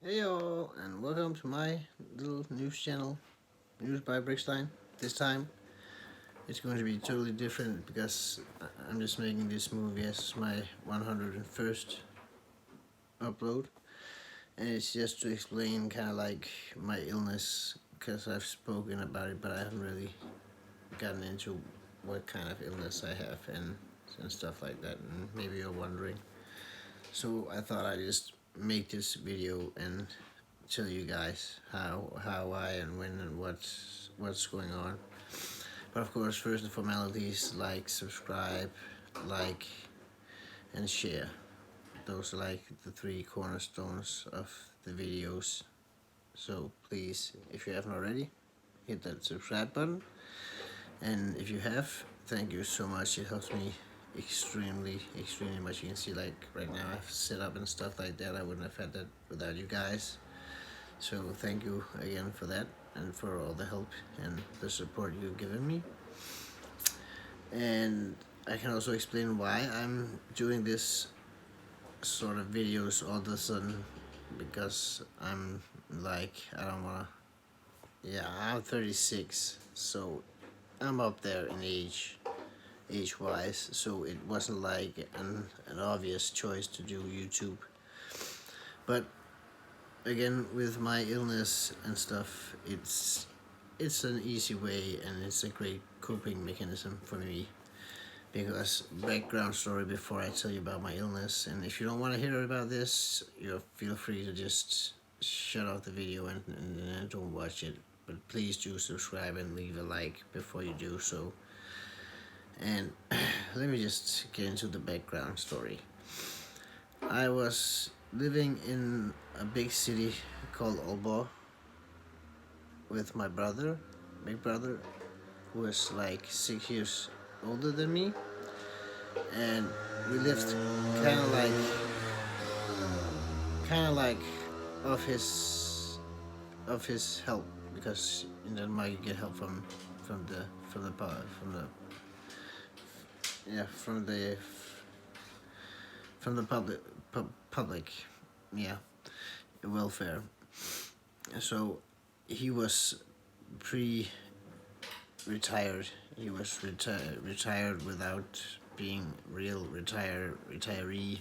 Hey y'all, and welcome to my little news channel, News by Brickstein. This time it's going to be totally different because I'm just making this movie as my 101st upload, and it's just to explain kind of like my illness because I've spoken about it, but I haven't really gotten into what kind of illness I have and stuff like that, and maybe you're wondering. So I thought I'd just make this video and tell you guys how I and when and what's going on. But of course, first the formalities like subscribe, like, and share. Those are like the three cornerstones of the videos. So please, if you haven't already, hit that subscribe button. And if you have, thank you so much. It helps me extremely much. You can see like right now I've set up and stuff like that. I wouldn't have had that without you guys. So thank you again for that and for all the help and the support you've given me. And I can also explain why I'm doing this sort of videos all of a sudden, because I'm like, I don't wanna, yeah, I'm 36, so I'm up there in age wise, so it wasn't like an obvious choice to do YouTube. But again, with my illness and stuff, it's an easy way and it's a great coping mechanism for me. Because background story before I tell you about my illness, and if you don't want to hear about this, you feel free to just shut off the video and don't watch it. But please do subscribe and leave a like before you do so. And let me just get into the background story. I was living in a big city called Aalborg with my brother, big brother, who was like 6 years older than me, and we lived kind of like kind of like of his help, because in Denmark you get help from the from the from the yeah from the public, yeah, welfare. So he was pre-retired. He was retired without being real retiree.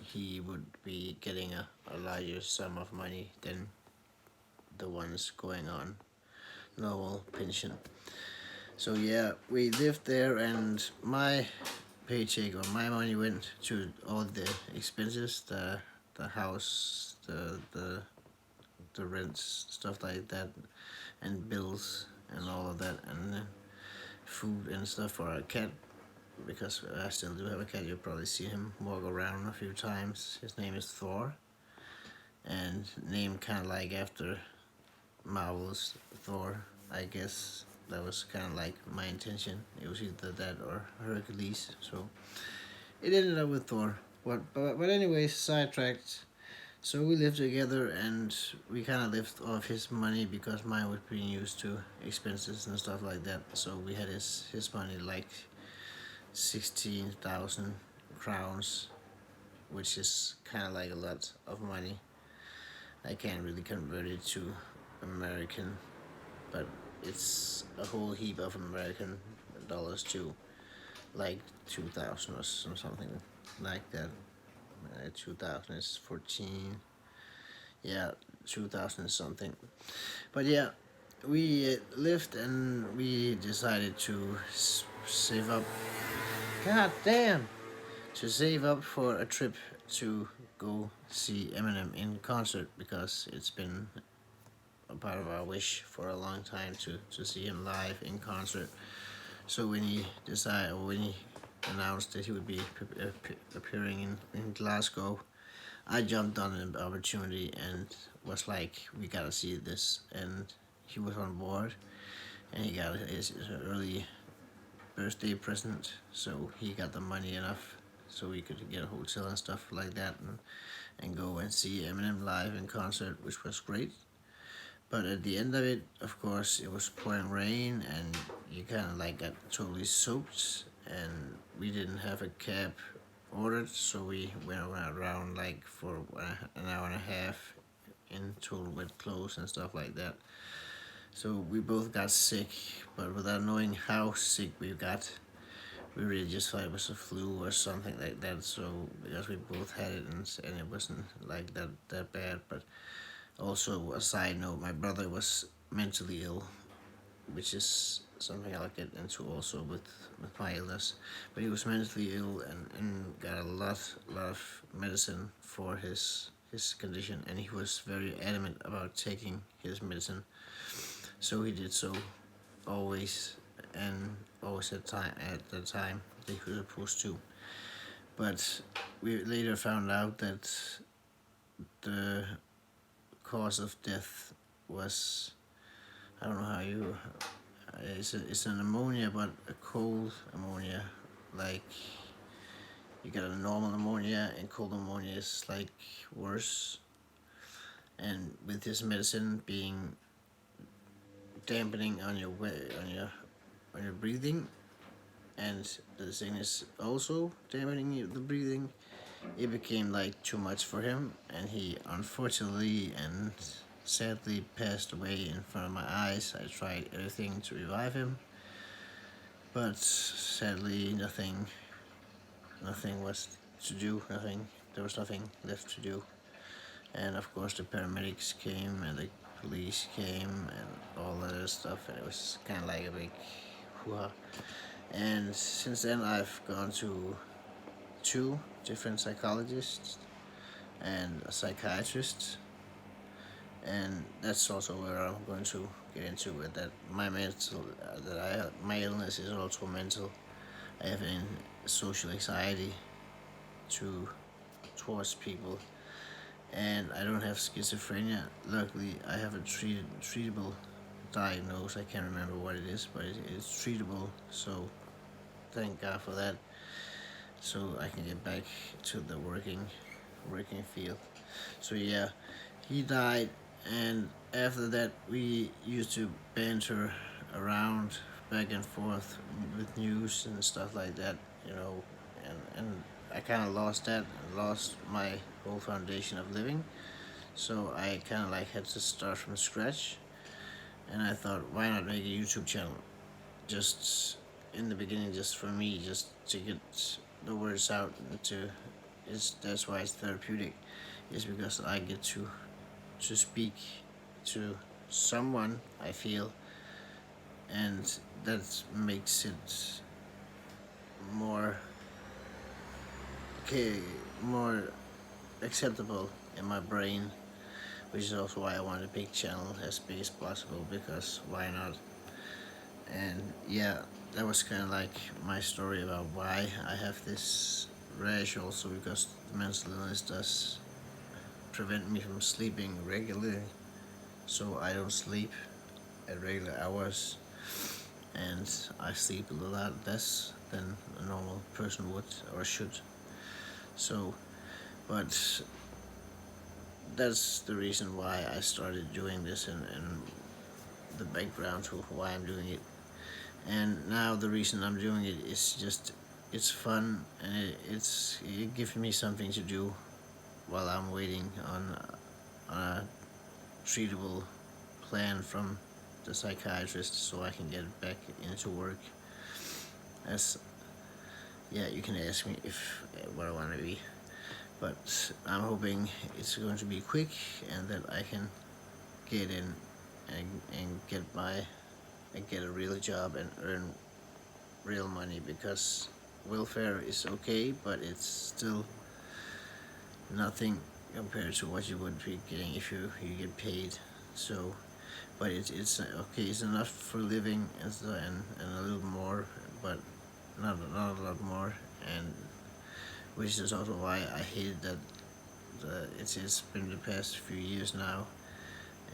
He would be getting a larger sum of money than the ones going on normal pension. So yeah, we lived there, and my paycheck or my money went to all the expenses, the house, the rents, stuff like that, and bills and all of that, and food and stuff for our cat, because I still do have a cat. You'll probably see him walk around a few times. His name is Thor, and named kind of like after Marvel's Thor, I guess. That was kind of like my intention. It was either that or Hercules, so it ended up with Thor. But anyways, sidetracked. So we lived together, and we kind of lived off his money because mine was being used to expenses and stuff like that. So we had his money like 16,000 crowns, which is kind of like a lot of money. I can't really convert it to American, but it's a whole heap of American dollars too, like 2,000 or something like that. 2000 is 14, yeah, 2000 something. But yeah, we lived and we decided to save up. God damn! To save up for a trip to go see Eminem in concert, because it's been a part of our wish for a long time to see him live in concert. So when he decided, or when he announced that he would be appearing in Glasgow, I jumped on an opportunity and was like, we gotta see this. And he was on board, and he got his early birthday present, so he got the money enough so we could get a hotel and stuff like that, and go and see Eminem live in concert, which was great. But at the end of it, of course, it was pouring rain, and you kind of like got totally soaked, and we didn't have a cab ordered, so we went around like for an hour and a half in total wet clothes and stuff like that. So we both got sick, but without knowing how sick we got, we really just thought it was a flu or something like that. So because we both had it, and it wasn't like that bad. But also, a side note, my brother was mentally ill, which is something I'll get into also with my illness. But he was mentally ill, and got a lot of medicine for his condition, and he was very adamant about taking his medicine. So he did so always, and always at the time that he was supposed to. But we later found out that the cause of death was, I don't know how you, it's an pneumonia, but a cold pneumonia. Like, you get a normal pneumonia, and cold pneumonia is like worse. And with this medicine being dampening on your on your breathing, and the sickness also dampening the breathing, it became like too much for him, and he unfortunately and sadly passed away in front of my eyes. I tried everything to revive him, but sadly nothing was to do. Nothing. There was nothing left to do. And of course the paramedics came and the police came and all that other stuff, and it was kind of like a big hoo-ha. And since then I've gone to two different psychologists and a psychiatrist, and that's also where I'm going to get into it. That my mental, my illness is also mental. I have an social anxiety to towards people, and I don't have schizophrenia. Luckily, I have a treatable diagnosis. I can't remember what it is, but it's treatable. So thank God for that. So I can get back to the working field. So yeah, he died, and after that we used to banter around back and forth with news and stuff like that, you know, and I kind of lost that and lost my whole foundation of living. So I kind of like had to start from scratch, and I thought, why not make a YouTube channel? Just in the beginning, just for me, just to get the words out, and to, is that's why it's therapeutic, is because I get to speak to someone I feel, and that makes it more okay, more acceptable in my brain, which is also why I want a big channel, as big as possible, because why not? And yeah, that was kind of like my story about why I have this rash, also because the mental illness does prevent me from sleeping regularly, so I don't sleep at regular hours, and I sleep a lot less than a normal person would or should. So, but that's the reason why I started doing this, and the background to why I'm doing it. And now the reason I'm doing it is just, it's fun, and it gives me something to do while I'm waiting on a treatable plan from the psychiatrist, so I can get back into work. As yeah, you can ask me if what I want to be, but I'm hoping it's going to be quick, and that I can get in and get a real job and earn real money, because welfare is okay, but it's still nothing compared to what you would be getting if you get paid. So, but it's okay. It's enough for living, and a little more, but not a lot more. And which is also why I hated that. It's been the past few years now,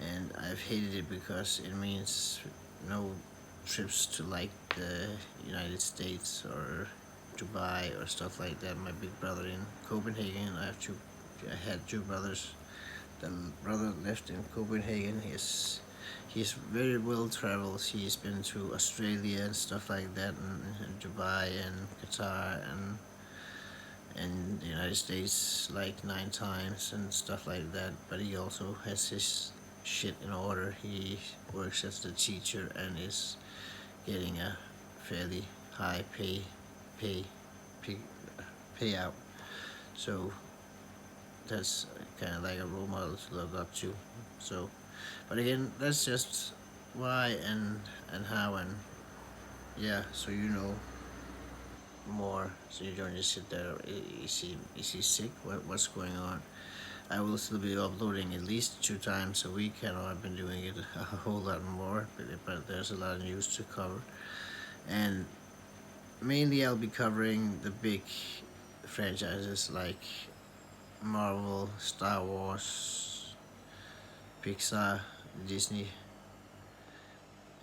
and I've hated it because it means no trips to like the United States or Dubai or stuff like that. My big brother in Copenhagen. I had two brothers. The brother left in Copenhagen. He's very well traveled. He's been to Australia and stuff like that, and Dubai and Qatar in the United States like 9 times and stuff like that. But he also has his shit in order. He works as the teacher and is getting a fairly high pay, pay payout. So that's kind of like a role model to look up to. So, but again, that's just why and how and yeah. So you know more, so you don't just sit there. Is he sick? What's going on? I will still be uploading at least 2 times a week. I know I've been doing it a whole lot more, but there's a lot of news to cover, and mainly I'll be covering the big franchises like Marvel, Star Wars, Pixar, Disney,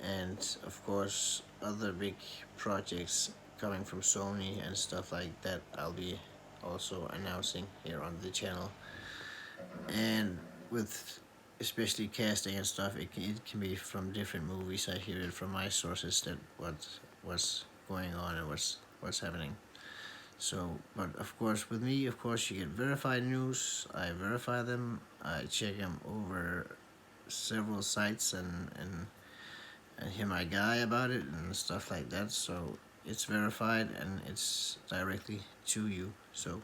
and of course other big projects coming from Sony and stuff like that. I'll be also announcing here on the channel, and with especially casting and stuff, it can be from different movies. I hear it from my sources that what's going on and what's happening. So, but of course, with me, of course, you get verified news. I verify them. I check them over several sites and hear my guy about it and stuff like that. So it's verified and it's directly to you. So,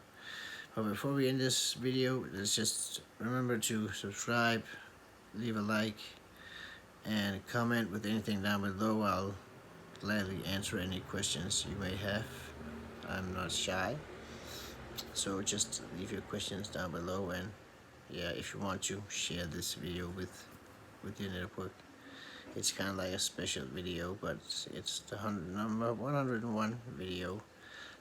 but before we end this video, let's just remember to subscribe, leave a like, and comment with anything down below. I'll gladly answer any questions you may have. I'm not shy. So just leave your questions down below, and yeah, if you want to share this video with your network. It's kind of like a special video, but it's the number 101 video.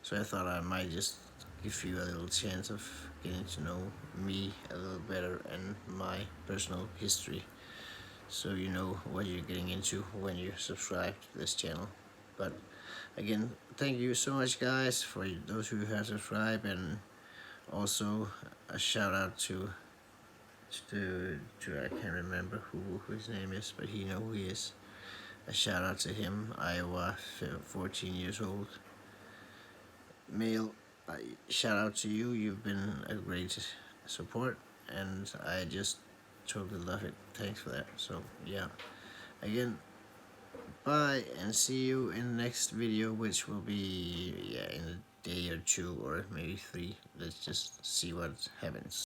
So I thought I might just give you a little chance of getting to know me a little better and my personal history, so you know what you're getting into when you subscribe to this channel. But again, thank you so much, guys, for those who have subscribed, and also a shout out to I can't remember who his name is, but he know who he is. A shout out to him, Iowa, 14 years old, male. Shout out to you. You've been a great support, and I just totally love it. Thanks for that. So yeah, again, bye, and see you in the next video, which will be in a day or 2 or maybe 3. Let's just see what happens.